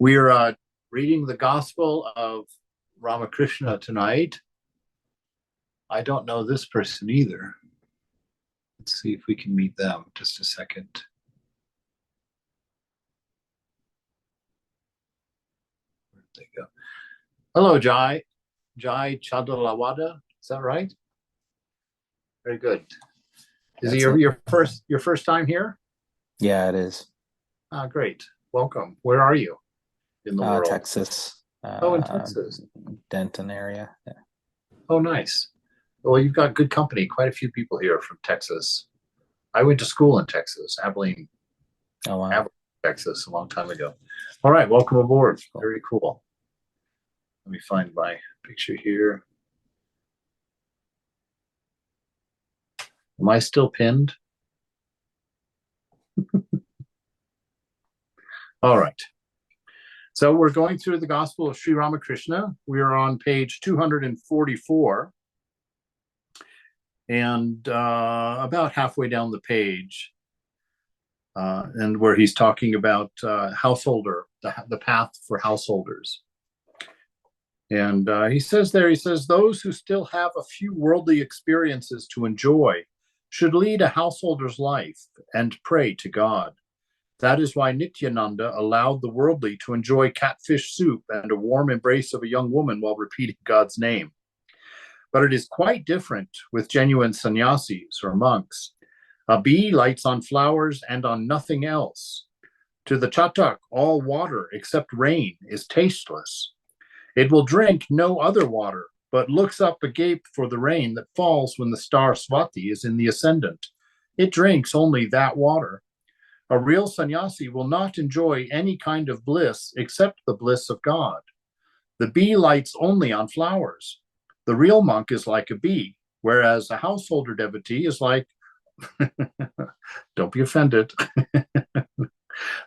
We're reading the Gospel of Ramakrishna tonight. I don't know this person either. Let's see if we can meet them. Just a second. Where'd they go? Hello, Jai. Jai Chadalawada. Is that right? Very good. Is it your first time here? Yeah, it is. Great. Welcome. Where are you in the world? Texas. Oh, in Texas. Denton area. Yeah. Oh, nice. Well, you've got good company. Quite a few people here from Texas. I went to school in Texas, Abilene, Oh, wow. Abilene, Texas, a long time ago. All right, welcome aboard. Cool. Very cool. Let me find my picture here. Am I still pinned? All right. So we're going through the Gospel of Shree Ramakrishna. We are on page 244. And about halfway down the page, and where he's talking about householder, the path for householders. And he says, those who still have a few worldly experiences to enjoy should lead a householder's life and pray to God. That is why Nityananda allowed the worldly to enjoy catfish soup and a warm embrace of a young woman while repeating God's name. But it is quite different with genuine sannyasis or monks. A bee lights on flowers and on nothing else. To the chatak, all water except rain is tasteless. It will drink no other water, but looks up agape for the rain that falls when the star Swati is in the ascendant. It drinks only that water. A real sannyasi will not enjoy any kind of bliss except the bliss of God. The bee lights only on flowers. The real monk is like a bee, whereas a householder devotee is like, don't be offended.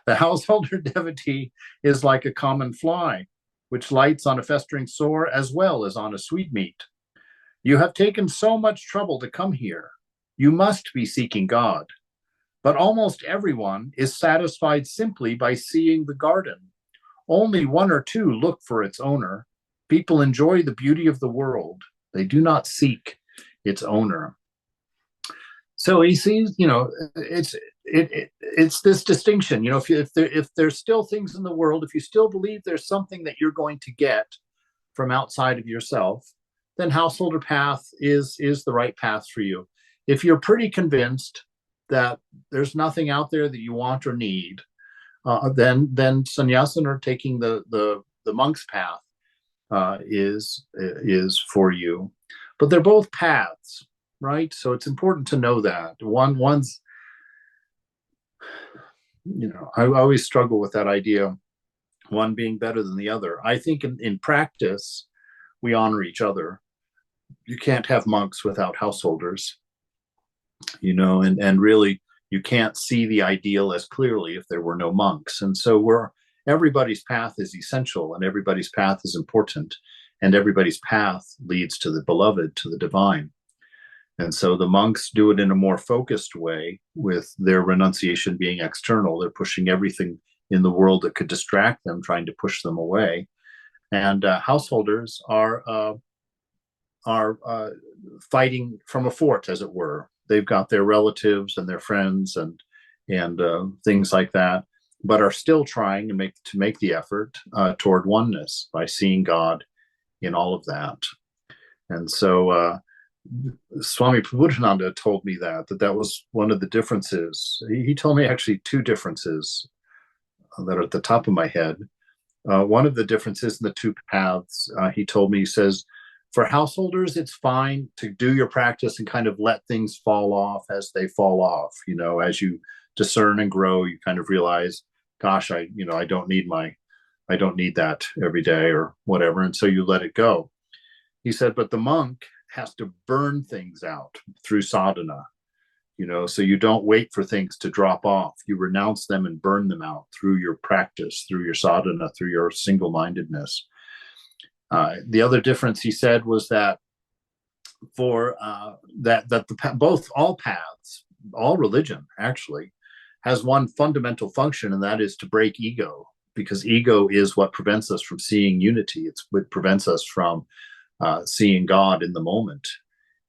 The householder devotee is like a common fly, which lights on a festering sore as well as on a sweetmeat. You have taken so much trouble to come here. You must be seeking God. But almost everyone is satisfied simply by seeing the garden. Only one or two look for its owner. People enjoy the beauty of the world. They do not seek its owner. So he sees, it's this distinction. If there's still things in the world, if you still believe there's something that you're going to get from outside of yourself, then householder path is the right path for you. If you're pretty convinced that there's nothing out there that you want or need, then sannyasana or taking the monk's path is for you. But they're both paths, right? So it's important to know that one's, I always struggle with that idea, one being better than the other. I think in practice, we honor each other. You can't have monks without householders, and really you can't see the ideal as clearly if there were no monks. And so everybody's path is essential, and everybody's path is important, and everybody's path leads to the beloved, to the divine. And so the monks do it in a more focused way, with their renunciation being external. They're pushing everything in the world that could distract them, trying to push them away. And householders are fighting from a fort, as it were. They've got their relatives and their friends and things like that, but are still trying to make the effort toward oneness by seeing God in all of that. And so Swami Prabhupada told me that was one of the differences. He told me actually two differences that are at the top of my head. One of the differences in the two paths, he told me, he says, for householders, it's fine to do your practice and kind of let things fall off as they fall off. As you discern and grow, you kind of realize, gosh, I don't need that every day or whatever. And so you let it go. He said, but the monk has to burn things out through sadhana, so you don't wait for things to drop off. You renounce them and burn them out through your practice, through your sadhana, through your single-mindedness. The other difference, he said, was that for all paths, all religion actually has one fundamental function, and that is to break ego, because ego is what prevents us from seeing unity. It's what prevents us from seeing God in the moment.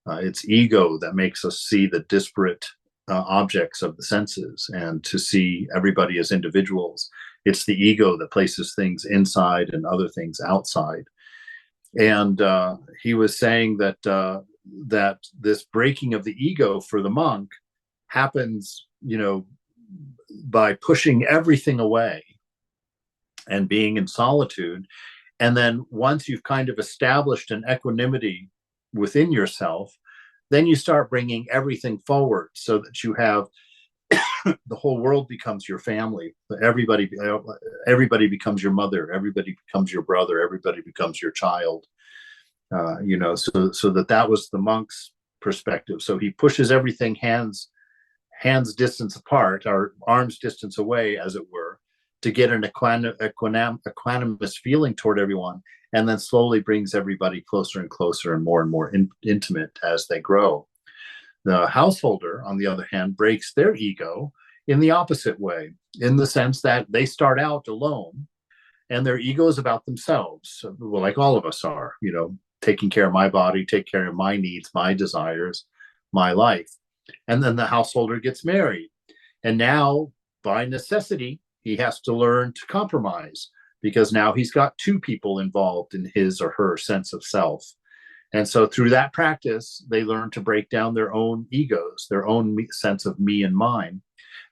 It's ego that makes us see the disparate objects of the senses and to see everybody as individuals. It's the ego that places things inside and other things outside. And he was saying that that this breaking of the ego for the monk happens, by pushing everything away and being in solitude. And then once you've kind of established an equanimity within yourself, then you start bringing everything forward so that you have the whole world becomes your family. Everybody becomes your mother. Everybody becomes your brother. Everybody becomes your child. So that was the monk's perspective. So he pushes everything hands distance apart, or arms distance away, as it were, to get an equanimous feeling toward everyone, and then slowly brings everybody closer and closer and more intimate as they grow. The householder, on the other hand, breaks their ego in the opposite way, in the sense that they start out alone and their ego is about themselves, well, like all of us are, taking care of my body, take care of my needs, my desires, my life. And then the householder gets married. And now, by necessity, he has to learn to compromise, because now he's got two people involved in his or her sense of self. And so through that practice, they learn to break down their own egos, their own sense of me and mine.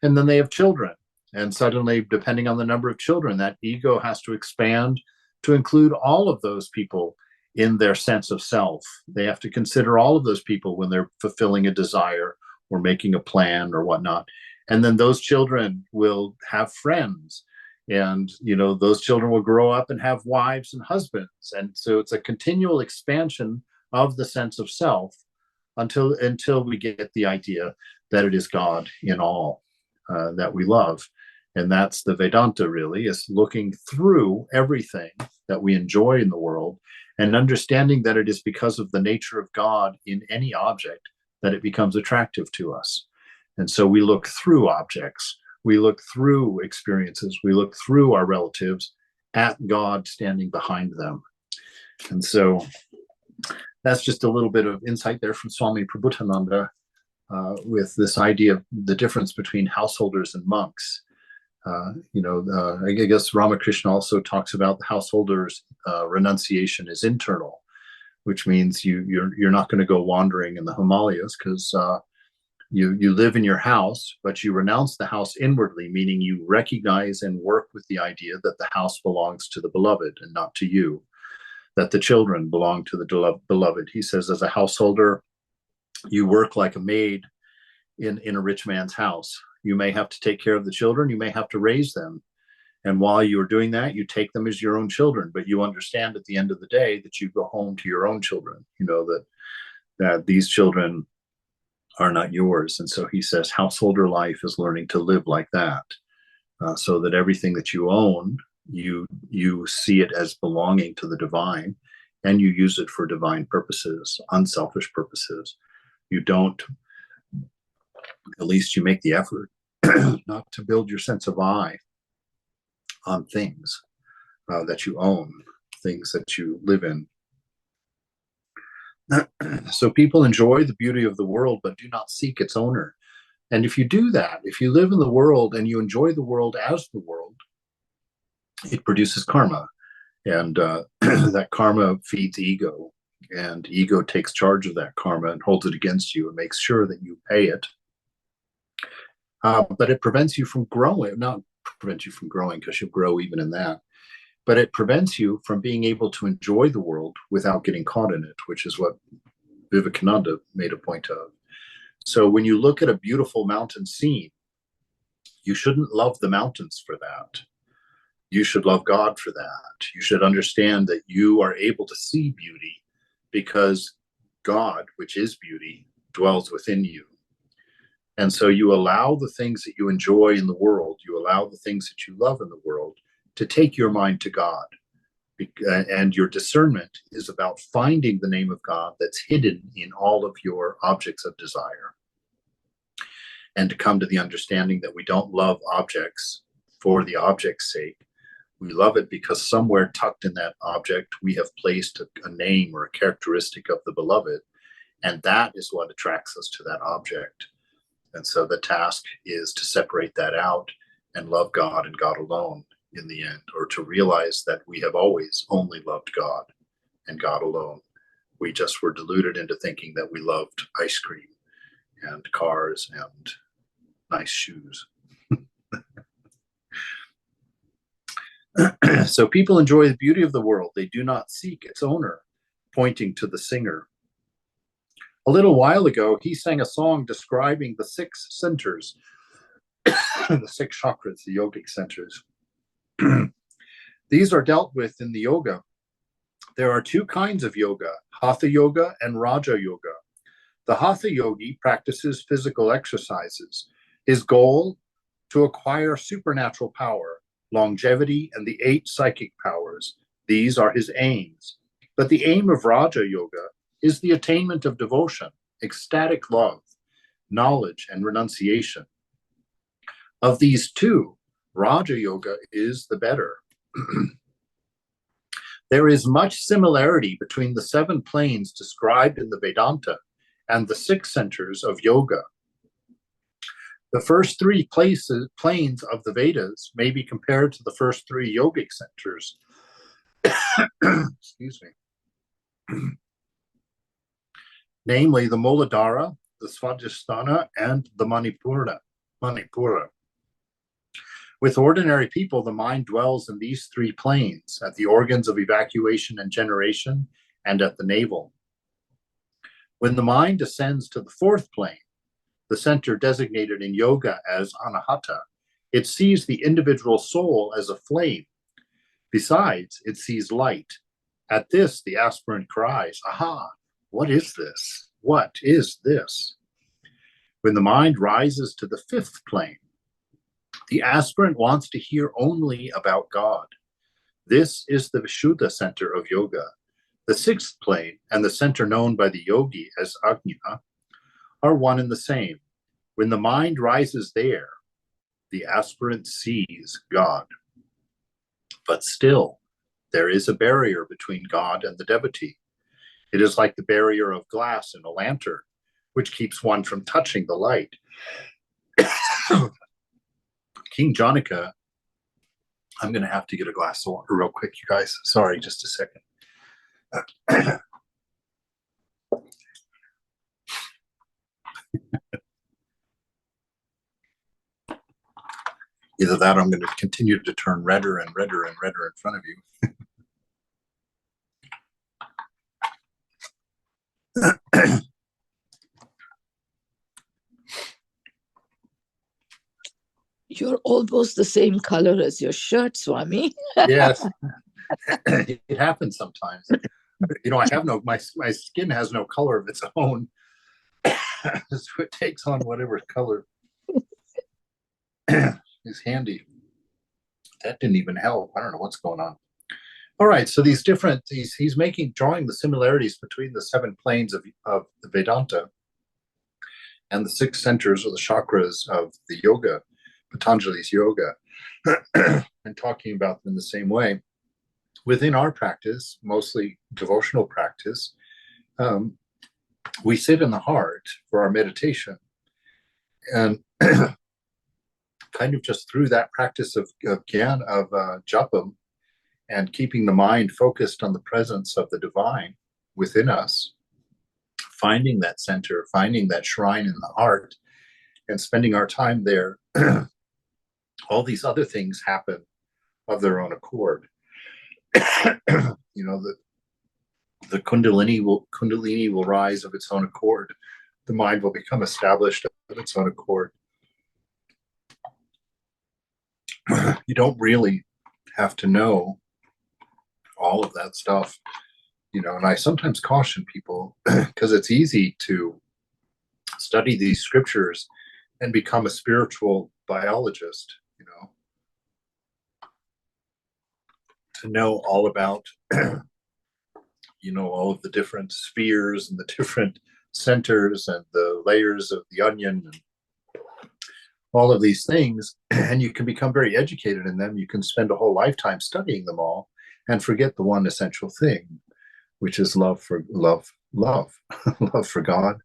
And then they have children. And suddenly, depending on the number of children, that ego has to expand to include all of those people in their sense of self. They have to consider all of those people when they're fulfilling a desire or making a plan or whatnot. And then those children will have friends. And, those children will grow up and have wives and husbands. And so it's a continual expansion of the sense of self until we get the idea that it is God in all that we love. And that's the Vedanta, really, is looking through everything that we enjoy in the world and understanding that it is because of the nature of God in any object that it becomes attractive to us. And so we look through objects, we look through experiences, we look through our relatives at God standing behind them. And so that's just a little bit of insight there from Swami Prabhupada with this idea of the difference between householders and monks. I guess Ramakrishna also talks about the householder's renunciation is internal, which means you're not going to go wandering in the Himalayas, because you live in your house, but you renounce the house inwardly, meaning you recognize and work with the idea that the house belongs to the beloved and not to you, that the children belong to the beloved. He says, as a householder, you work like a maid in a rich man's house. You may have to take care of the children. You may have to raise them. And while you are doing that, you take them as your own children. But you understand at the end of the day that you go home to your own children, that these children are not yours. And so he says householder life is learning to live like that, so that everything that you own, you see it as belonging to the divine, and you use it for divine purposes, unselfish purposes. You don't, at least you make the effort not to build your sense of I on things that you own, things that you live in. So people enjoy the beauty of the world, but do not seek its owner. And if you do that, if you live in the world and you enjoy the world as the world, it produces karma. And that karma feeds ego. And ego takes charge of that karma and holds it against you and makes sure that you pay it. But it prevents you from growing, not prevents you from growing, because you'll grow even in that. But it prevents you from being able to enjoy the world without getting caught in it, which is what Vivekananda made a point of. So when you look at a beautiful mountain scene, you shouldn't love the mountains for that. You should love God for that. You should understand that you are able to see beauty because God, which is beauty, dwells within you. And so you allow the things that you enjoy in the world, you allow the things that you love in the world to take your mind to God. And your discernment is about finding the name of God that's hidden in all of your objects of desire. And to come to the understanding that we don't love objects for the object's sake, We love it because somewhere tucked in that object, we have placed a name or a characteristic of the beloved. And that is what attracts us to that object. And so the task is to separate that out and love God and God alone in the end, or to realize that we have always only loved God and God alone. We just were deluded into thinking that we loved ice cream and cars and nice shoes. So people enjoy the beauty of the world. They do not seek its owner, pointing to the singer. A little while ago, he sang a song describing the 6 centers, the 6 chakras, the yogic centers. These are dealt with in the yoga. There are 2 kinds of yoga, Hatha yoga and Raja yoga. The Hatha yogi practices physical exercises. His goal, to acquire supernatural power, longevity, and the 8 psychic powers. These are his aims. But the aim of Raja yoga is the attainment of devotion, ecstatic love, knowledge, and renunciation. Of these 2, Raja yoga is the better. There is much similarity between the 7 planes described in the Vedanta and the 6 centers of yoga. The first 3 planes of the Vedas may be compared to the first 3 yogic centers. Excuse me. Namely, the Muladhara, the Svadhisthana, and the Manipura. With ordinary people, the mind dwells in these 3 planes, at the organs of evacuation and generation, and at the navel. When the mind descends to the 4th plane, the center designated in yoga as anahata, it sees the individual soul as a flame. Besides, it sees light. At this, the aspirant cries, "Aha! What is this? What is this?" When the mind rises to the 5th plane, the aspirant wants to hear only about God. This is the Vishuddha center of yoga. The 6th plane and the center known by the yogi as Ajna are one and the same. When the mind rises there, the aspirant sees God. But still, there is a barrier between God and the devotee. It is like the barrier of glass in a lantern, which keeps one from touching the light. King Janaka, I'm going to have to get a glass of water real quick, you guys. Sorry, just a second. Either that or I'm going to continue to turn redder and redder and redder in front of you. You're almost the same color as your shirt, Swami. Yes, it happens sometimes. You know, I have my skin has no color of its own, so it takes on whatever color is handy. That didn't even help. I don't know what's going on. All right, so he's drawing the similarities between the 7 planes of the Vedanta and the 6 centers or the chakras of the yoga, Patanjali's yoga, and talking about them in the same way. Within our practice, mostly devotional practice, we sit in the heart for our meditation. And kind of just through that practice of japam, and keeping the mind focused on the presence of the divine within us, finding that center, finding that shrine in the heart, and spending our time there, all these other things happen of their own accord. You know, the kundalini will rise of its own accord. The mind will become established of its own accord. You don't really have to know all of that stuff, you know, and I sometimes caution people because it's easy to study these scriptures and become a spiritual biologist, you know, to know all about, you know, all of the different spheres and the different centers and the layers of the onion and all of these things, and you can become very educated in them. You can spend a whole lifetime studying them all and forget the one essential thing, which is love for love, love, love for God,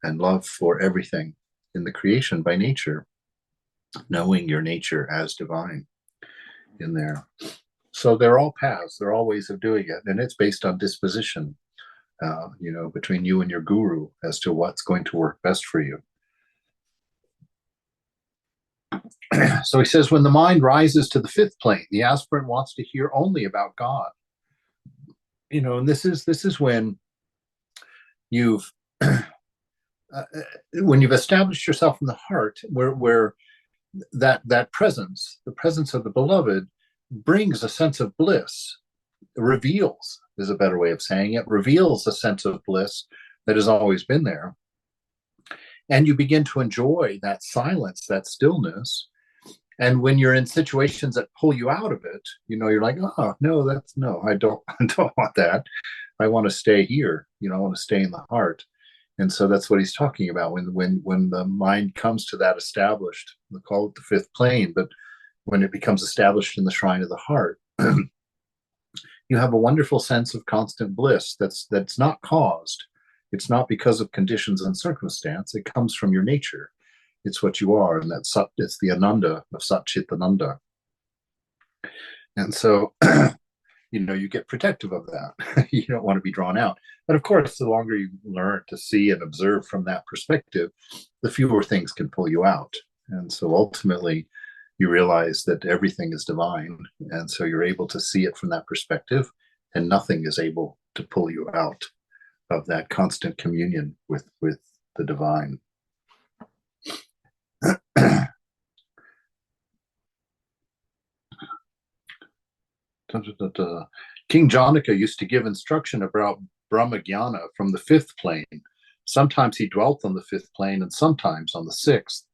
and love for everything in the creation by nature, knowing your nature as divine in there. So they're all paths, they're all ways of doing it, and it's based on disposition, between you and your guru as to what's going to work best for you. So he says, when the mind rises to the fifth plane, the aspirant wants to hear only about God. And this is when you've established yourself in the heart, where that presence, the presence of the beloved, brings a sense of bliss, reveals, is a better way of saying it, reveals a sense of bliss that has always been there. And you begin to enjoy that silence, that stillness. And when you're in situations that pull you out of it, you're like, oh, no, I don't want that. I want to stay here. I want to stay in the heart. And so that's what he's talking about. When the mind comes to that established, we call it the fifth plane, but when it becomes established in the shrine of the heart, you have a wonderful sense of constant bliss that's not caused. It's not because of conditions and circumstance. It comes from your nature. It's what you are, and it's the Ananda of Sat Chit Ananda. And so, you get protective of that. You don't want to be drawn out. But of course, the longer you learn to see and observe from that perspective, the fewer things can pull you out. And so ultimately, you realize that everything is divine. And so you're able to see it from that perspective, and nothing is able to pull you out of that constant communion with the divine. King Janaka used to give instruction about Brahmajnana from the fifth plane. Sometimes he dwelt on the fifth plane and sometimes on the sixth.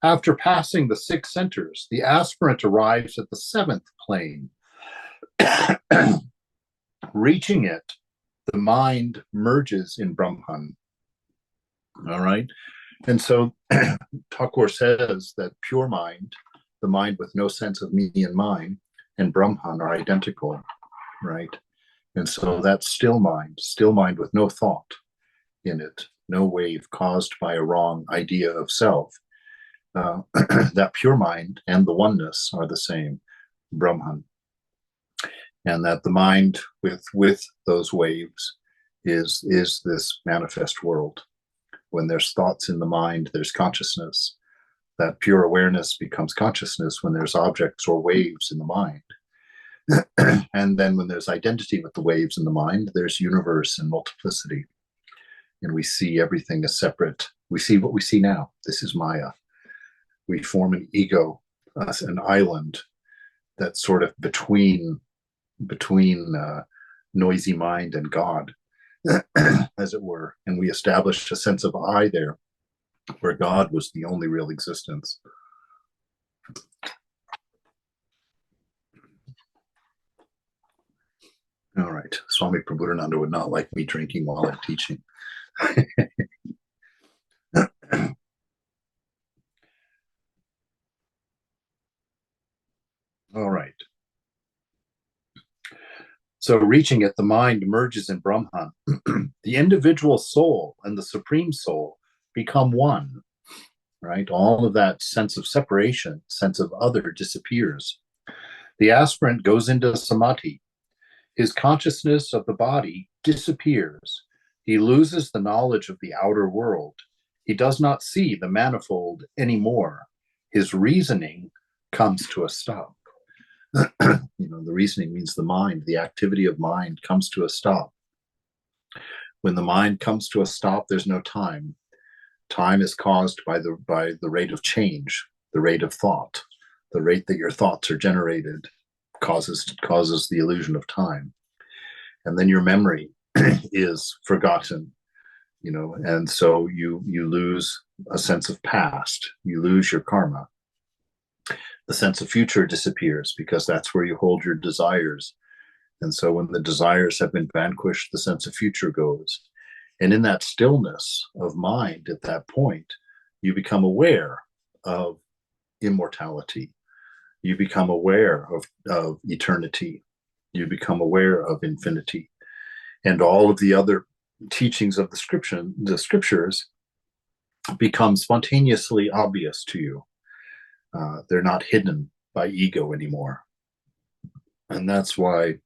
After passing the 6 centers, the aspirant arrives at the 7th plane. Reaching it, the mind merges in Brahman. All right. And so Thakur says that pure mind, the mind with no sense of me and mine, and Brahman are identical, right? And so that's still mind with no thought in it, no wave caused by a wrong idea of self. That pure mind and the oneness are the same, Brahman. And that the mind with those waves is this manifest world. When there's thoughts in the mind, there's consciousness. That pure awareness becomes consciousness when there's objects or waves in the mind. And then when there's identity with the waves in the mind, there's universe and multiplicity. And we see everything as separate. We see what we see now. This is Maya. We form an ego, an island that's sort of between noisy mind and God, as it were. And we established a sense of I there, where God was the only real existence. All right. Swami Prabhupada would not like me drinking while I'm teaching. All right. So reaching it, the mind emerges in Brahman. The individual soul and the supreme soul become one, right? All of that sense of separation, sense of other disappears. The aspirant goes into samadhi. His consciousness of the body disappears. He loses the knowledge of the outer world. He does not see the manifold anymore. His reasoning comes to a stop. The reasoning means the mind, the activity of mind comes to a stop. When the mind comes to a stop, there's no time. Time is caused by the rate of change, the rate of thought, the rate that your thoughts are generated causes the illusion of time. And then your memory is forgotten, and so you lose a sense of past, you lose your karma. The sense of future disappears because that's where you hold your desires. And so when the desires have been vanquished, the sense of future goes. And in that stillness of mind at that point, you become aware of immortality. You become aware of eternity. You become aware of infinity. And all of the other teachings of the scriptures become spontaneously obvious to you. They're not hidden by ego anymore. And that's why,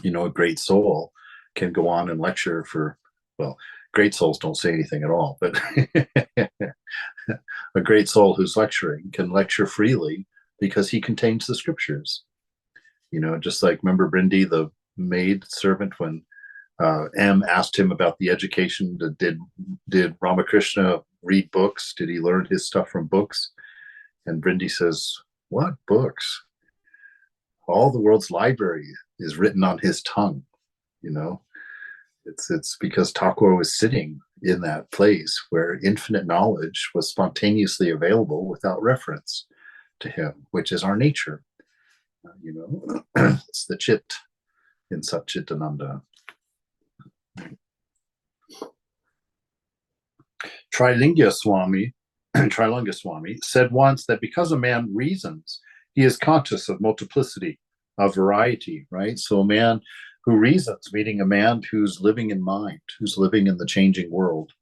a great soul can go on and lecture for, well, great souls don't say anything at all, but a great soul who's lecturing can lecture freely because he contains the scriptures. Just like, remember Brindy, the maid servant, when M asked him about the education, did Ramakrishna read books? Did he learn his stuff from books? And Brindy says, what books? All the world's library is written on his tongue. It's because Thakur was sitting in that place where infinite knowledge was spontaneously available without reference to him, which is our nature. It's the chit in Satchitananda. Trilingya Swami said once that because a man reasons, he is conscious of multiplicity, of variety, right? So a man who reasons, meaning a man who's living in mind, who's living in the changing world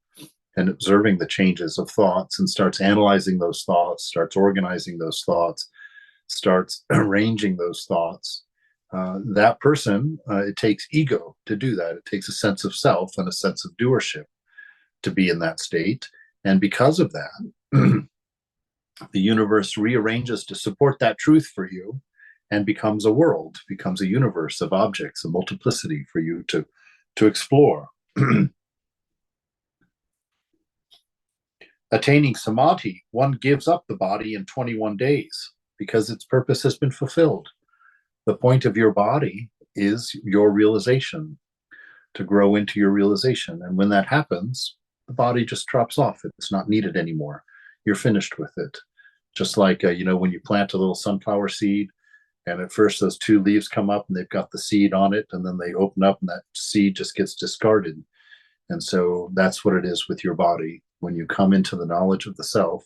and observing the changes of thoughts and starts analyzing those thoughts, starts organizing those thoughts, starts arranging those thoughts, that person, it takes ego to do that. It takes a sense of self and a sense of doership to be in that state. And because of that, the universe rearranges to support that truth for you and becomes a world, becomes a universe of objects, a multiplicity for you to explore. Attaining samadhi, one gives up the body in 21 days because its purpose has been fulfilled. The point of your body is your realization, to grow into your realization. And when that happens, the body just drops off. It's not needed anymore. You're finished with it. Just like, when you plant a little sunflower seed, and at first those two leaves come up and they've got the seed on it, and then they open up and that seed just gets discarded. And so that's what it is with your body. When you come into the knowledge of the self,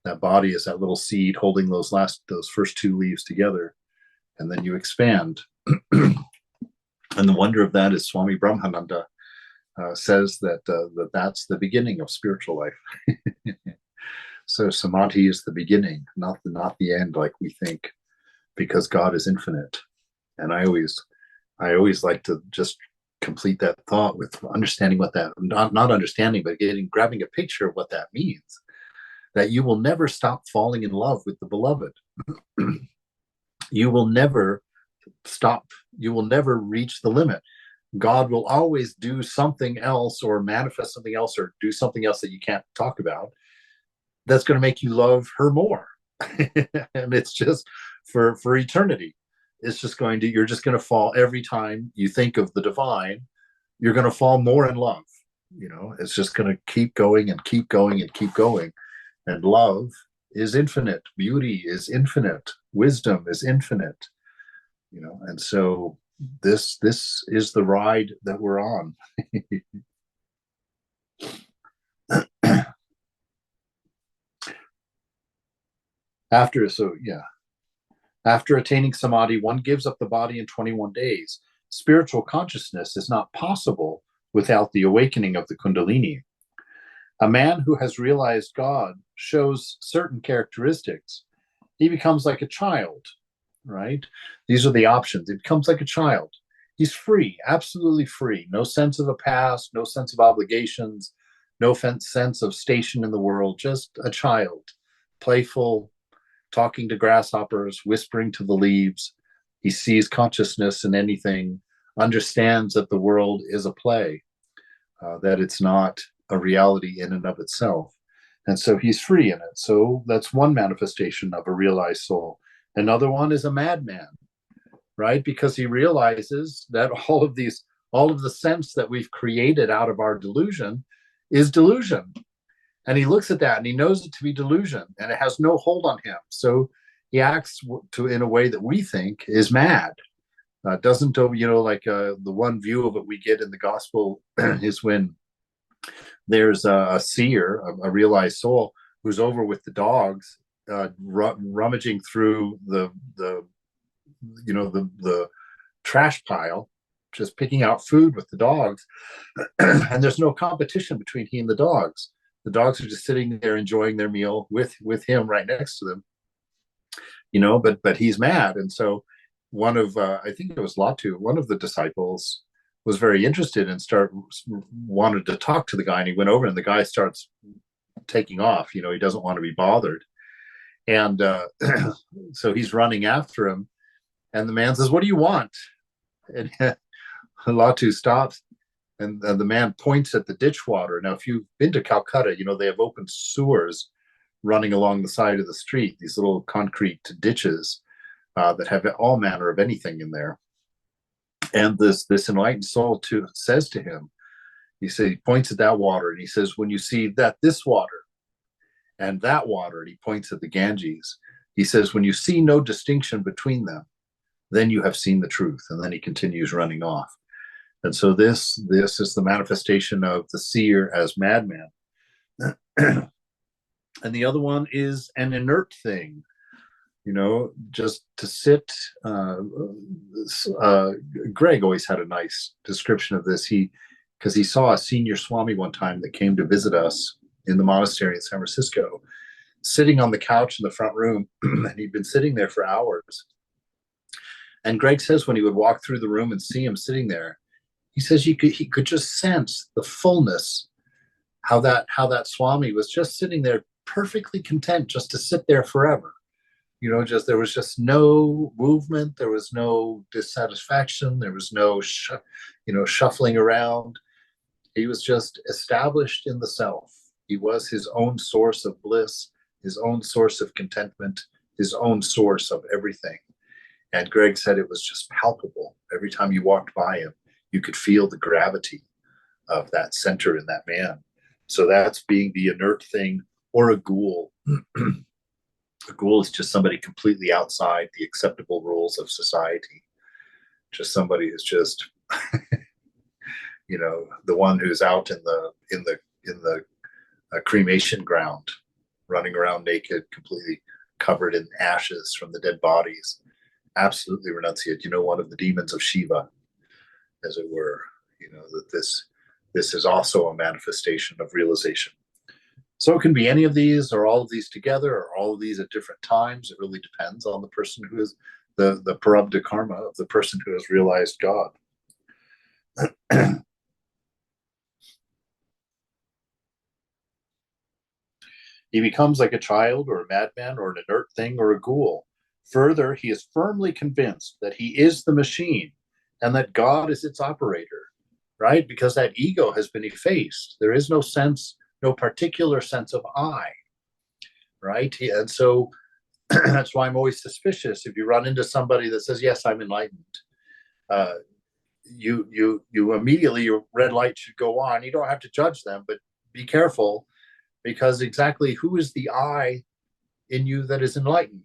that body is that little seed holding those first two leaves together, and then you expand. And the wonder of that is Swami Brahmananda says that that's the beginning of spiritual life. So samadhi is the beginning, not the end, like we think, because God is infinite. And I always like to just complete that thought with understanding what that, not understanding, but grabbing a picture of what that means. That you will never stop falling in love with the beloved. You will never stop. You will never reach the limit. God will always do something else or manifest something else or do something else that you can't talk about that's going to make you love her more. And it's just for eternity. It's just you're just going to fall every time you think of the divine. You're going to fall more in love. It's just going to keep going and keep going and keep going. And love is infinite. Beauty is infinite. Wisdom is infinite. And so this is the ride that we're on. After attaining samadhi, one gives up the body in 21 days. Spiritual consciousness is not possible without the awakening of the Kundalini. A man who has realized God shows certain characteristics. He becomes like a child, right? These are the options. He becomes like a child. He's free, absolutely free. No sense of a past, no sense of obligations, no sense of station in the world, just a child, playful, talking to grasshoppers, whispering to the leaves. He sees consciousness in anything, understands that the world is a play, that it's not a reality in and of itself. And so he's free in it. So that's one manifestation of a realized soul. Another one is a madman, right? Because he realizes that all of the sense that we've created out of our delusion is delusion. And he looks at that and he knows it to be delusion and it has no hold on him. So he acts in a way that we think is mad. Doesn't, the one view of it we get in the gospel is when there's a seer, a realized soul, who's over with the dogs rummaging through the trash pile, just picking out food with the dogs. And there's no competition between he and the dogs. The dogs are just sitting there enjoying their meal with him right next to them, but he's mad. And so one of I think it was Latu, one of the disciples, was very interested and wanted to talk to the guy, and he went over, and the guy starts taking off. He doesn't want to be bothered, and so he's running after him, and the man says, "What do you want?" And Latu stops, and the man points at the ditch water. Now, if you've been to Calcutta, they have open sewers running along the side of the street, these little concrete ditches that have all manner of anything in there. And this enlightened soul says to him, he points at that water, and he says, when you see this water and that water, and he points at the Ganges, he says, when you see no distinction between them, then you have seen the truth. And then he continues running off. And so this is the manifestation of the seer as madman. And the other one is an inert thing, just to sit. Greg always had a nice description of this. Because he saw a senior Swami one time that came to visit us in the monastery in San Francisco, sitting on the couch in the front room, and he'd been sitting there for hours. And Greg says when he would walk through the room and see him sitting there, he says he could just sense the fullness, how that Swami was just sitting there perfectly content just to sit there forever. There was just no movement, there was no dissatisfaction, there was no shuffling around. He was just established in the self. He was his own source of bliss, his own source of contentment, his own source of everything. And Greg said it was just palpable. Every time you walked by him, you could feel the gravity of that center in that man. So that's being the inert thing, or a ghoul. A ghoul is just somebody completely outside the acceptable rules of society. Just somebody who's just, the one who's out in the cremation ground, running around naked, completely covered in ashes from the dead bodies. Absolutely renunciate. One of the demons of Shiva, as it were. That this is also a manifestation of realization. So it can be any of these, or all of these together, or all of these at different times. It really depends on the person who is the prarabdha karma of the person who has realized God. He becomes like a child, or a madman, or an inert thing, or a ghoul. Further, he is firmly convinced that he is the machine and that God is its operator, right? Because that ego has been effaced. There is no particular sense of I, right? And so that's why I'm always suspicious. If you run into somebody that says, yes, I'm enlightened, you immediately, your red light should go on. You don't have to judge them, but be careful, because exactly who is the I in you that is enlightened?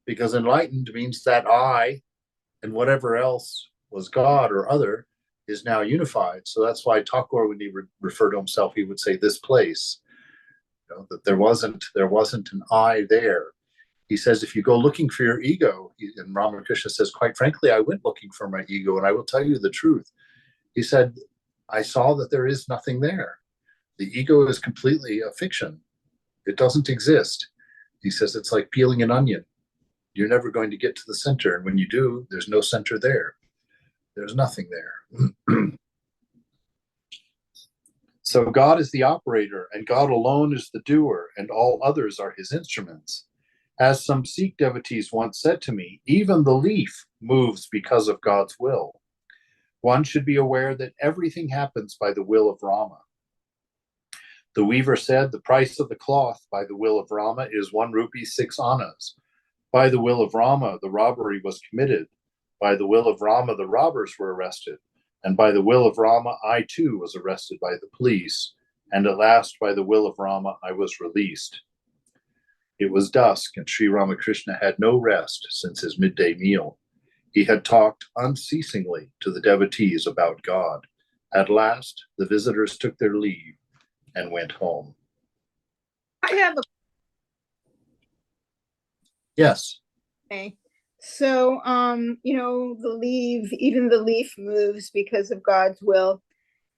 Because enlightened means that I and whatever else was God or other is now unified. So that's why Thakur, when he refer to himself, he would say this place, that there wasn't an I there. He says, if you go looking for your ego, and Ramakrishna says, quite frankly, I went looking for my ego, and I will tell you the truth. He said, I saw that there is nothing there. The ego is completely a fiction. It doesn't exist. He says, it's like peeling an onion. You're never going to get to the center. And when you do, there's no center there. There's nothing there. So God is the operator, and God alone is the doer, and all others are his instruments. As some Sikh devotees once said to me, even the leaf moves because of God's will. One should be aware that everything happens by the will of Rama. The weaver said, the price of the cloth by the will of Rama is 1 rupee 6 annas. By the will of Rama, the robbery was committed. By the will of Rama, the robbers were arrested. And by the will of Rama, I too was arrested by the police. And at last, by the will of Rama, I was released. It was dusk, and Shree Ramakrishna had no rest since his midday meal. He had talked unceasingly to the devotees about God. At last, the visitors took their leave and went home. I have a Yes. Okay. So, even the leaf moves because of God's will.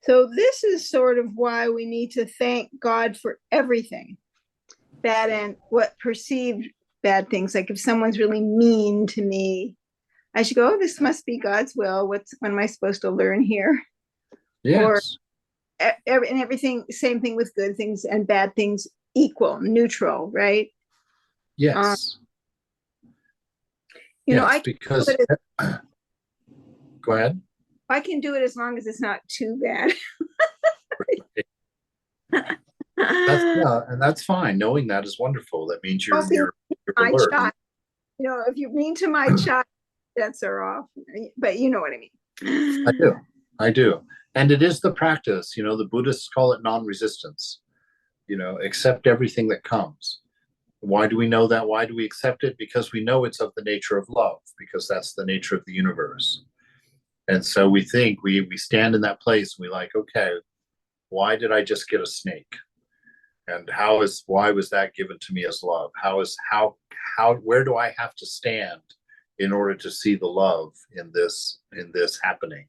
So this is sort of why we need to thank God for everything, bad and what perceived bad things. Like if someone's really mean to me, I should go, oh, this must be God's will. What am I supposed to learn here? Yes. And everything, same thing with good things and bad things, equal, neutral, right? Yes. Yes, I because go ahead. I can do it as long as it's not too bad. And that's fine. Knowing that is wonderful. That means you're my alert. child. If you're mean to my child, bets are off. But you know what I mean. I do. And it is the practice, the Buddhists call it non-resistance. Accept everything that comes. Why do we know that? Why do we accept it? Because we know it's of the nature of love, because that's the nature of the universe. And so we think we stand in that place and we like, okay, why did I just get a snake? And why was that given to me as love? Where do I have to stand in order to see the love in this happening,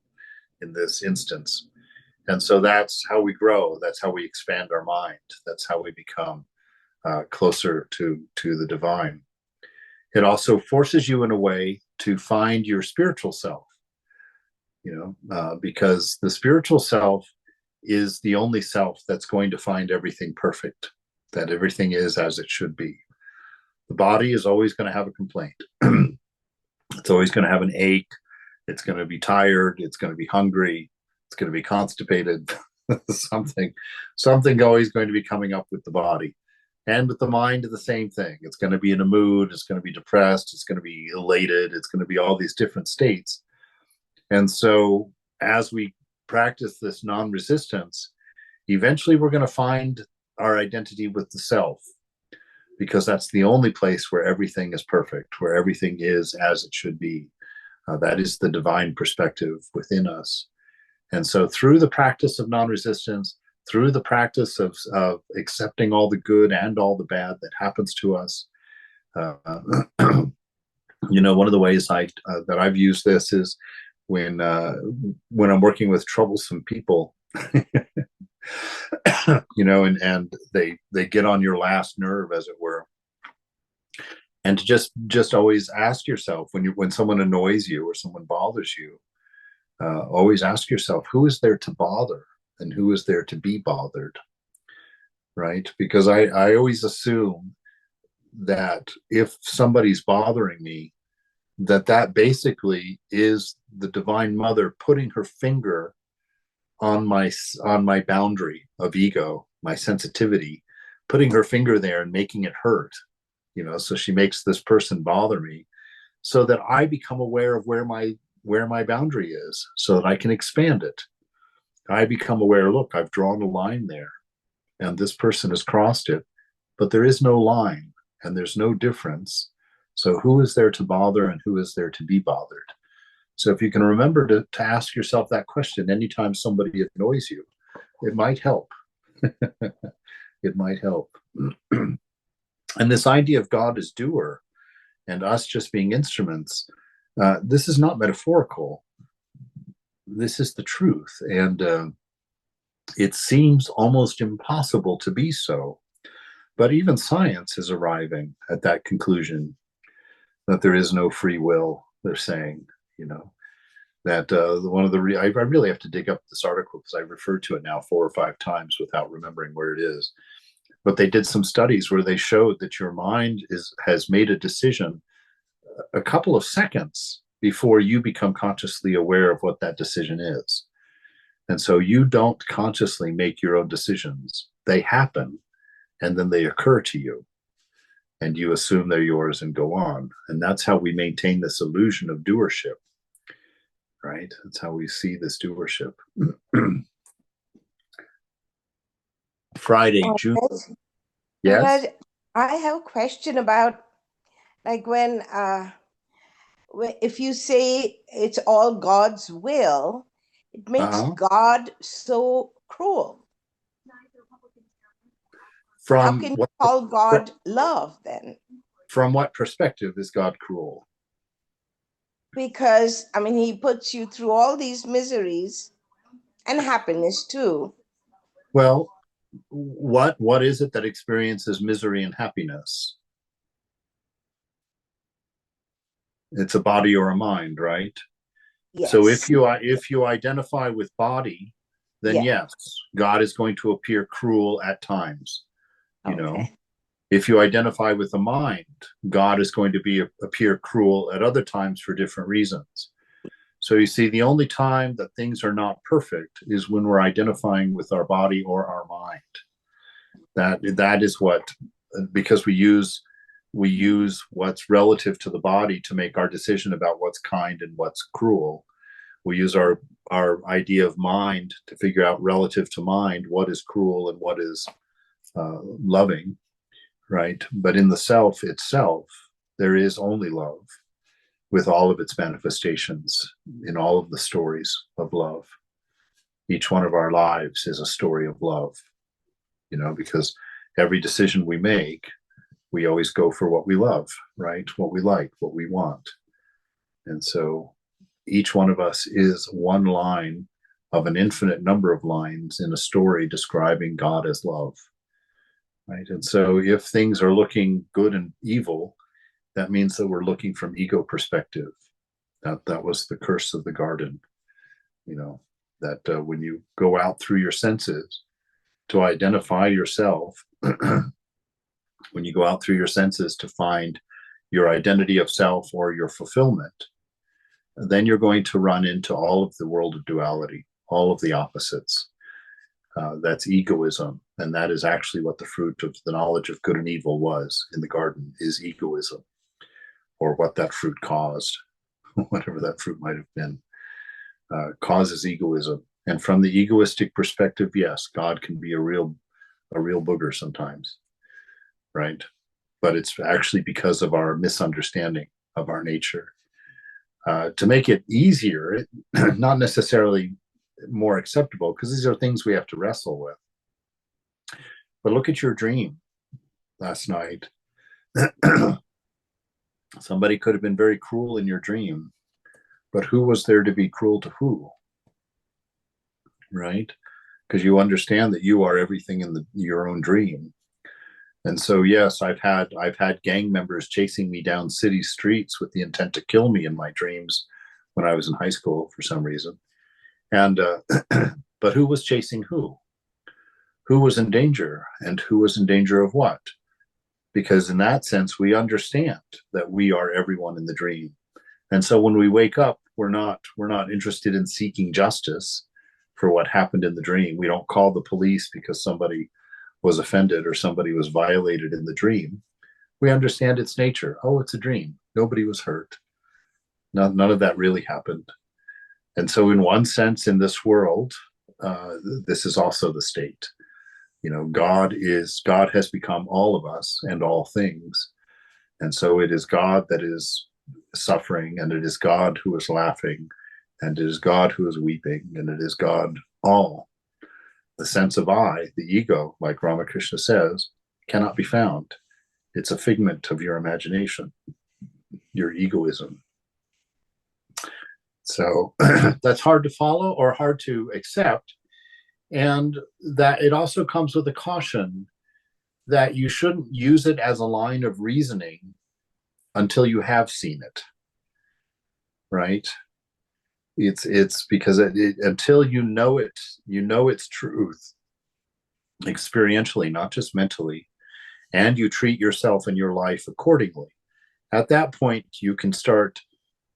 in this instance? And so that's how we grow. That's how we expand our mind. That's how we become closer to the divine. It also forces you in a way to find your spiritual self, because the spiritual self is the only self that's going to find everything perfect, that everything is as it should be. The body is always going to have a complaint. It's always going to have an ache. It's going to be tired. It's going to be hungry. It's going to be constipated. something always going to be coming up with the body. And with the mind, the same thing. It's going to be in a mood. It's going to be depressed. It's going to be elated. It's going to be all these different states. And so as we practice this non-resistance, eventually we're going to find our identity with the self, because that's the only place where everything is perfect, where everything is as it should be. That is the divine perspective within us. And so through the practice of non-resistance, through the practice of accepting all the good and all the bad that happens to us, one of the ways that I've used this is when I'm working with troublesome people, and they get on your last nerve, as it were. And to just always ask yourself, when someone annoys you or someone bothers you, always ask yourself, who is there to bother and who is there to be bothered, right? Because I always assume that if somebody's bothering me, that basically is the Divine Mother putting her finger on my boundary of ego, my sensitivity, putting her finger there and making it hurt. So she makes this person bother me, so that I become aware of where my boundary is, so that I can expand it. I become aware, look, I've drawn a line there, and this person has crossed it, but there is no line, and there's no difference. So who is there to bother and who is there to be bothered? So if you can remember to ask yourself that question anytime somebody annoys you, it might help. It might help. And this idea of God as doer and us just being instruments, this is not metaphorical. This is the truth. And it seems almost impossible to be so. But even science is arriving at that conclusion, that there is no free will, they're saying, that I really have to dig up this article because I referred to it now 4 or 5 times without remembering where it is. But they did some studies where they showed that your mind has made a decision a couple of seconds before you become consciously aware of what that decision is. And so you don't consciously make your own decisions. They happen, and then they occur to you, and you assume they're yours and go on. And that's how we maintain this illusion of doership, right? That's how we see this doership. Friday, June. Yes. I have a question about, like, when if you say it's all God's will, it makes God so cruel. How can you call God love then? From what perspective is God cruel? Because, I mean, he puts you through all these miseries and happiness too. Well, what is it that experiences misery and happiness? It's a body or a mind, right? Yes. So if you identify with body, then yes, God is going to appear cruel at times. You know, if you identify with the mind, God is going to appear cruel at other times for different reasons. So you see, the only time that things are not perfect is when we're identifying with our body or our mind. That is what, because we use what's relative to the body to make our decision about what's kind and what's cruel. We use our idea of mind to figure out relative to mind what is cruel and what is loving, right? But in the self itself, there is only love, with all of its manifestations in all of the stories of love. Each one of our lives is a story of love, because every decision we make, we always go for what we love, right? What we like, what we want. And so each one of us is one line of an infinite number of lines in a story describing God as love, right? And so if things are looking good and evil, that means that we're looking from ego perspective. That was the curse of the garden, that when you go out through your senses to identify yourself, when you go out through your senses to find your identity of self or your fulfillment, then you're going to run into all of the world of duality, all of the opposites. That's egoism. And that is actually what the fruit of the knowledge of good and evil was in the garden, is egoism, or what that fruit caused, whatever that fruit might have been, causes egoism. And from the egoistic perspective, yes, God can be a real booger sometimes, right? But it's actually because of our misunderstanding of our nature. To make it easier, not necessarily more acceptable, because these are things we have to wrestle with. But look at your dream last night. Somebody could have been very cruel in your dream, but who was there to be cruel to who? Right? Because you understand that you are everything in your own dream. And so, yes, I've had gang members chasing me down city streets with the intent to kill me in my dreams when I was in high school for some reason. And but who was chasing who? Who was in danger, and who was in danger of what? Because in that sense, we understand that we are everyone in the dream. And so when we wake up, we're not interested in seeking justice for what happened in the dream. We don't call the police because somebody was offended or somebody was violated in the dream. We understand its nature. Oh, it's a dream. Nobody was hurt. None of that really happened. And so in one sense, in this world, this is also the state. God has become all of us and all things. And so it is God that is suffering, and it is God who is laughing, and it is God who is weeping, and it is God all. The sense of I, the ego, like Ramakrishna says, cannot be found. It's a figment of your imagination, your egoism. So that's hard to follow or hard to accept. And that it also comes with a caution that you shouldn't use it as a line of reasoning until you have seen it, right? It's because until you know its truth experientially, not just mentally, and you treat yourself and your life accordingly. At that point, you can start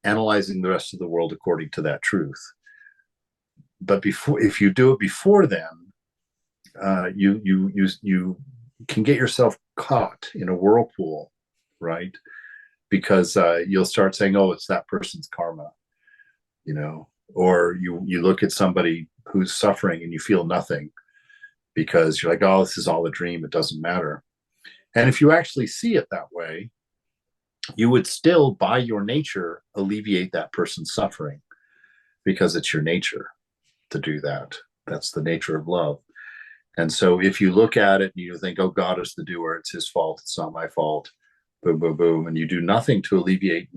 analyzing the rest of the world according to that truth. But if you do it before then, you can get yourself caught in a whirlpool, right? Because you'll start saying, "Oh, it's that person's karma," or you look at somebody who's suffering and you feel nothing because you're like, "Oh, this is all a dream. It doesn't matter." And if you actually see it that way, you would still, by your nature, alleviate that person's suffering because it's your nature to do that. That's the nature of love. And so if you look at it and you think, oh, God is the doer, it's his fault, it's not my fault, boom, boom, boom, and you do nothing to alleviate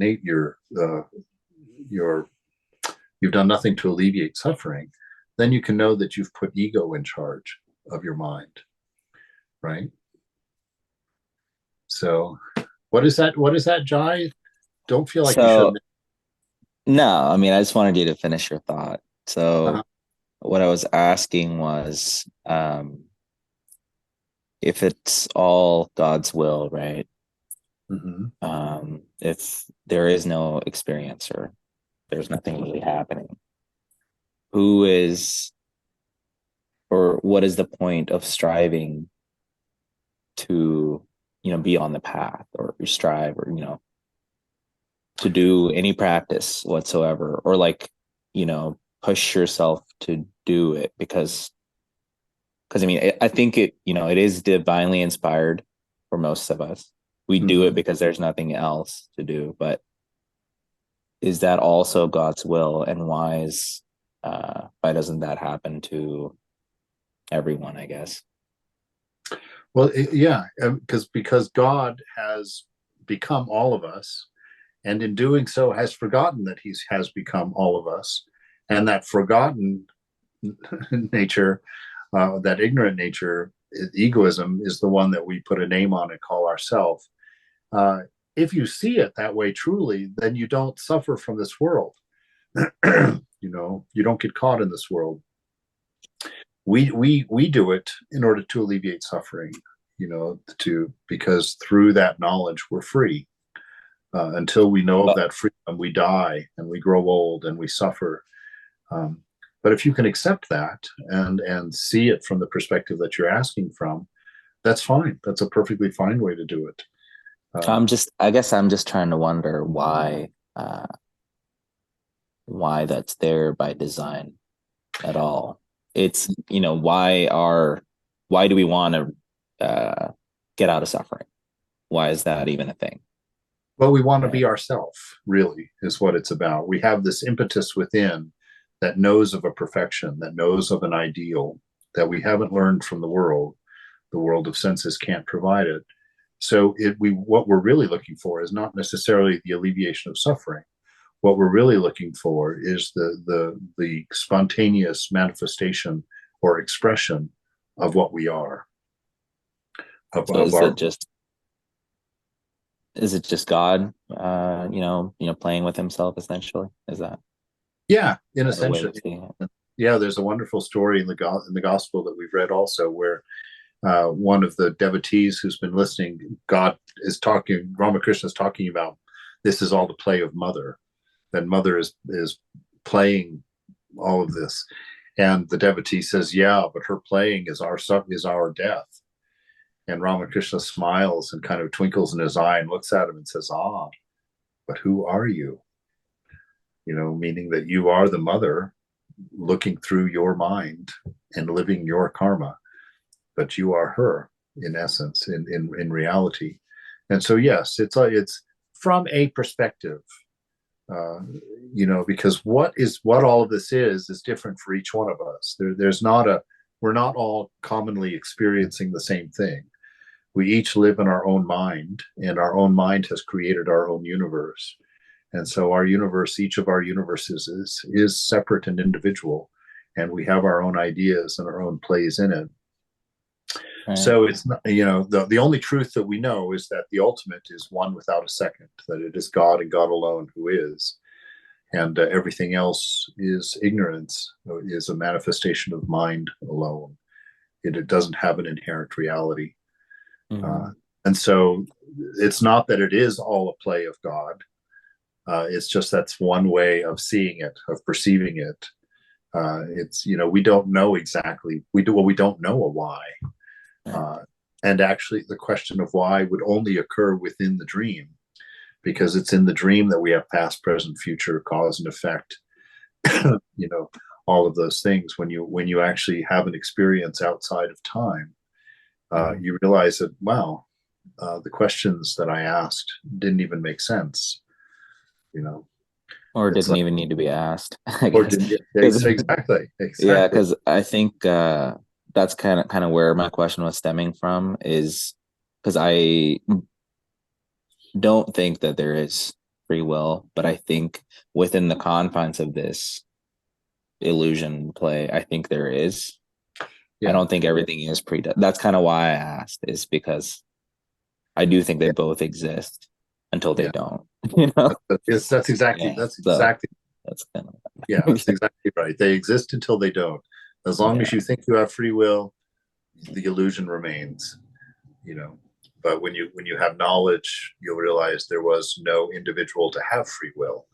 you've done nothing to alleviate suffering, then you can know that you've put ego in charge of your mind, right? So what is that, Jai? Don't feel like you So should. no, I mean, I just wanted you to finish your thought. So Uh-huh. what I was asking was, if it's all God's will, right? If there is no experiencer, there's nothing really happening. Who is, or what is the point of striving to, be on the path, or strive, or, to do any practice whatsoever, or like, push yourself to do it? Because I mean, I think it is divinely inspired for most of us. We do it because there's nothing else to do. But is that also God's will? And why doesn't that happen to everyone, I guess? Well, yeah, because God has become all of us, and in doing so has forgotten that he has become all of us, and that forgotten nature, that ignorant nature, egoism, is the one that we put a name on and call ourself. If you see it that way truly, then you don't suffer from this world. You don't get caught in this world. We do it in order to alleviate suffering, because through that knowledge we're free. Until we know of that freedom, we die and we grow old and we suffer. But if you can accept that and see it from the perspective that you're asking from, that's fine. That's a perfectly fine way to do it. I guess I'm just trying to wonder why that's there by design at all. It's, why do we want to get out of suffering? Why is that even a thing? Well, we want to be ourselves, really, is what it's about. We have this impetus within that knows of a perfection, that knows of an ideal that we haven't learned from the world. The world of senses can't provide it. So what we're really looking for is not necessarily the alleviation of suffering. What we're really looking for is the spontaneous manifestation or expression of what we are. Is it just God, playing with himself, essentially? Is that? Yeah, in a sense. Yeah, there's a wonderful story in the gospel that we've read also, where one of the devotees who's been listening, Ramakrishna is talking about, this is all the play of Mother. That Mother is playing all of this, and the devotee says, "Yeah, but her playing is our death." And Ramakrishna smiles and kind of twinkles in his eye and looks at him and says, "Ah, but who are you?" Meaning that you are the Mother looking through your mind and living your karma, but you are her in essence, in reality. And so, yes, it's from a perspective, because what all of this is different for each one of us. We're not all commonly experiencing the same thing. We each live in our own mind, and our own mind has created our own universe. And so our universe, each of our universes is separate and individual, and we have our own ideas and our own plays in it. Right. So it's not, the only truth that we know is that the ultimate is one without a second, that it is God and God alone who is. And everything else is ignorance, is a manifestation of mind alone. It doesn't have an inherent reality. Mm-hmm. And so it's not that it is all a play of God. It's just that's one way of seeing it, of perceiving it. It's, we don't know exactly. We don't know a why. And actually, the question of why would only occur within the dream, because it's in the dream that we have past, present, future, cause and effect. All of those things. When you actually have an experience outside of time, you realize that, wow, the questions that I asked didn't even make sense. Or didn't even need to be asked. Exactly. Yeah, because I think that's kind of where my question was stemming from, is because don't think that there is free will, but I think within the confines of this illusion play, I think there is. Yeah. I don't think everything is That's kind of why I asked, is because I do think they both exist until they don't. You know, That's exactly Yeah, that's so- exactly that's kind of yeah, that's exactly right. They exist until they don't. As long as you think you have free will, the illusion remains. You know, but when you have knowledge, you'll realize there was no individual to have free will.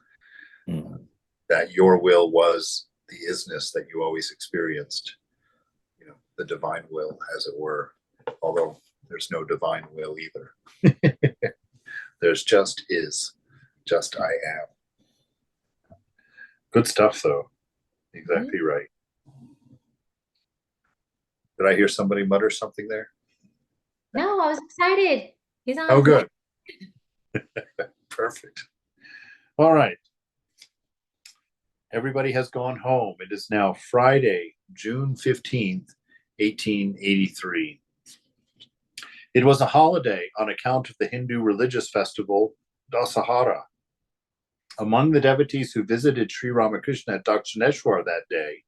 That your will was the isness that you always experienced. You know, the divine will, as it were. Although there's no divine will either. There's just is, just I am. Good stuff, though. Exactly right. Did I hear somebody mutter something there? No, I was excited. He's on. Oh, good. Perfect. All right. Everybody has gone home. It is now Friday, June 15th, 1883. It was a holiday on account of the Hindu religious festival, Dasahara. Among the devotees who visited Shree Ramakrishna at Dakshineshwar that day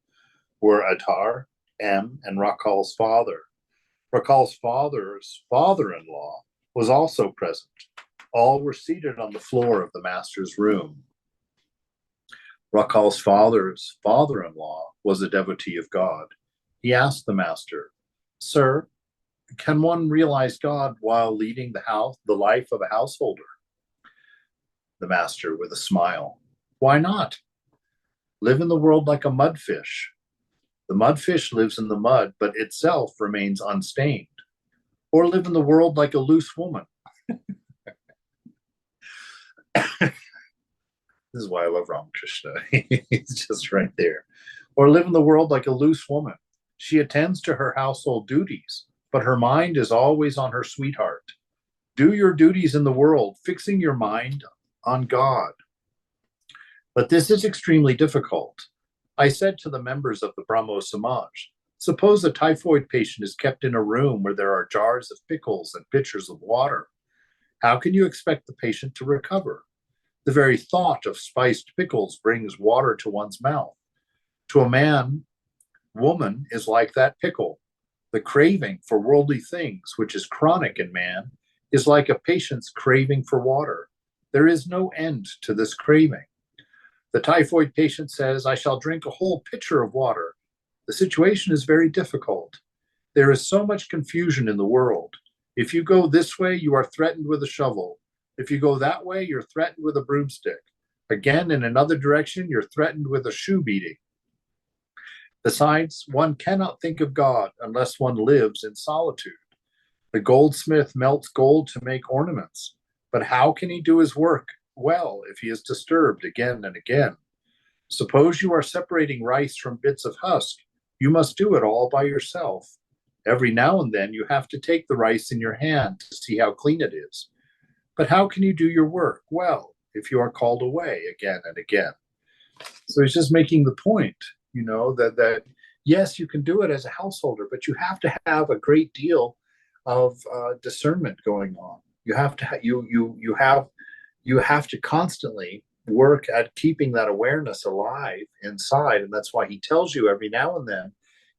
were Adhar, M, and Rakal's father. Rakal's father's father-in-law was also present. All were seated on the floor of the master's room. Rakal's father's father-in-law was a devotee of God. He asked the master, "Sir, can one realize God while leading the life of a householder?" The master, with a smile, "Why not? Live in the world like a mudfish. The mudfish lives in the mud, but itself remains unstained. Or live in the world like a loose woman." This is why I love Ramakrishna. He's just right there. Or live in the world like a loose woman. She attends to her household duties, but her mind is always on her sweetheart. Do your duties in the world, fixing your mind on God. But this is extremely difficult. I said to the members of the Brahmo Samaj, suppose a typhoid patient is kept in a room where there are jars of pickles and pitchers of water. How can you expect the patient to recover? The very thought of spiced pickles brings water to one's mouth. To a man, woman is like that pickle. The craving for worldly things, which is chronic in man, is like a patient's craving for water. There is no end to this craving. The typhoid patient says, "I shall drink a whole pitcher of water." The situation is very difficult. There is so much confusion in the world. If you go this way, you are threatened with a shovel. If you go that way, you're threatened with a broomstick. Again, in another direction, you're threatened with a shoe beating. Besides, one cannot think of God unless one lives in solitude. The goldsmith melts gold to make ornaments, but how can he do his work well if he is disturbed again and again? Suppose you are separating rice from bits of husk. You must do it all by yourself. Every now and then you have to take the rice in your hand to see how clean it is. But how can you do your work well if you are called away again and again? So he's just making the point, that yes, you can do it as a householder, but you have to have a great deal of discernment going on. You have to you have to constantly work at keeping that awareness alive inside, and that's why he tells you every now and then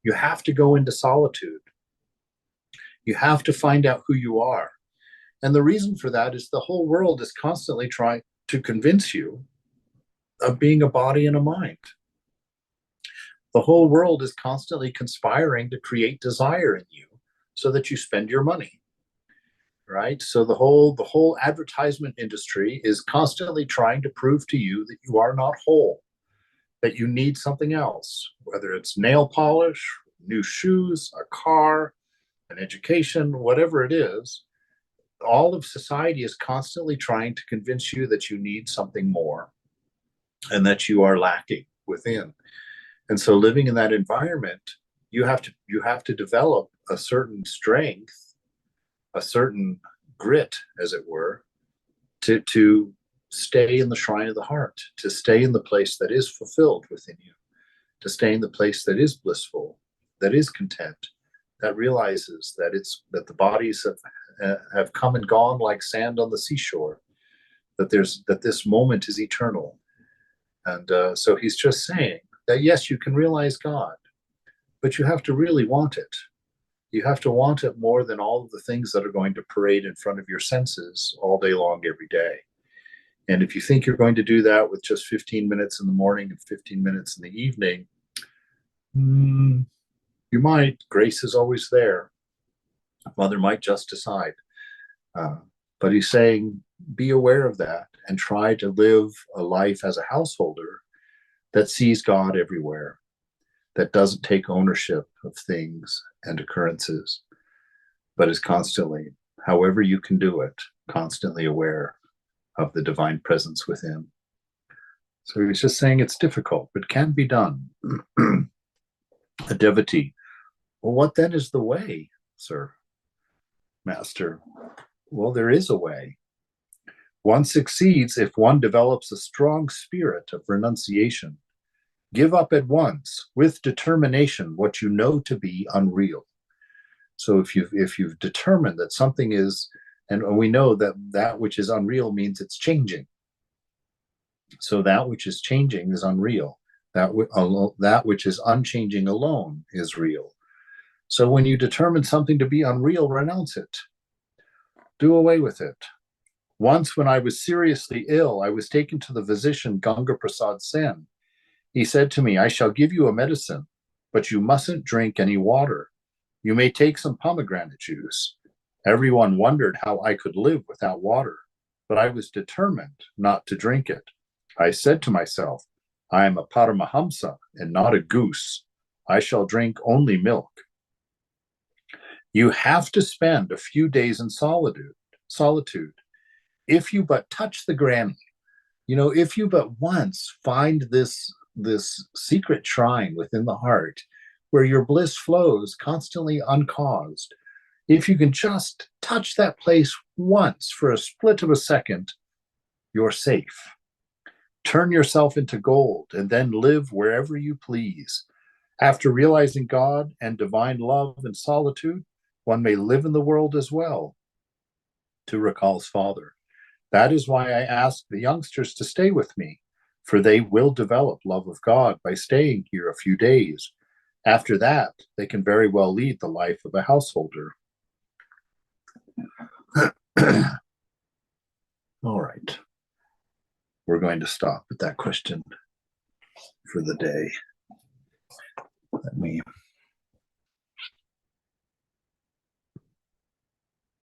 you have to go into solitude. You have to find out who you are. And the reason for that is the whole world is constantly trying to convince you of being a body and a mind. The whole world is constantly conspiring to create desire in you so that you spend your money, right? So the whole advertisement industry is constantly trying to prove to you that you are not whole, that you need something else, whether it's nail polish, new shoes, a car, an education, whatever it is. All of society is constantly trying to convince you that you need something more and that you are lacking within. And so living in that environment, you have to develop a certain strength, a certain grit, as it were, to stay in the shrine of the heart, to stay in the place that is fulfilled within you, to stay in the place that is blissful, that is content, that realizes that the bodies have come and gone like sand on the seashore. that this moment is eternal. And so he's just saying that, yes, you can realize God, but you have to really want it. You have to want it more than all of the things that are going to parade in front of your senses all day long, every day. And if you think you're going to do that with just 15 minutes in the morning and 15 minutes in the evening, you might. Grace is always there. Mother might just decide. But he's saying, be aware of that and try to live a life as a householder that sees God everywhere, that doesn't take ownership of things and occurrences, but is constantly, however you can do it, constantly aware of the divine presence within. So he's just saying it's difficult, but can be done. A devotee. Well, what then is the way, sir? Master. Well, there is a way. One succeeds if one develops a strong spirit of renunciation. Give up at once, with determination, what you know to be unreal. So if you've determined that something is, and we know that which is unreal means it's changing. So that which is changing is unreal. That which is unchanging alone is real. So when you determine something to be unreal, renounce it. Do away with it. Once when I was seriously ill, I was taken to the physician Ganga Prasad Sen. He said to me, I shall give you a medicine, but you mustn't drink any water. You may take some pomegranate juice. Everyone wondered how I could live without water, but I was determined not to drink it. I said to myself, I am a Paramahamsa and not a goose. I shall drink only milk. You have to spend a few days in solitude. If you but touch the granny, if you but once find this secret shrine within the heart where your bliss flows constantly uncaused, if you can just touch that place once for a split of a second, you're safe. Turn yourself into gold and then live wherever you please. After realizing God and divine love and solitude, one may live in the world as well. To recall's father. That is why I ask the youngsters to stay with me, for they will develop love of God by staying here a few days. After that, they can very well lead the life of a householder. All right. We're going to stop at that question for the day. Let me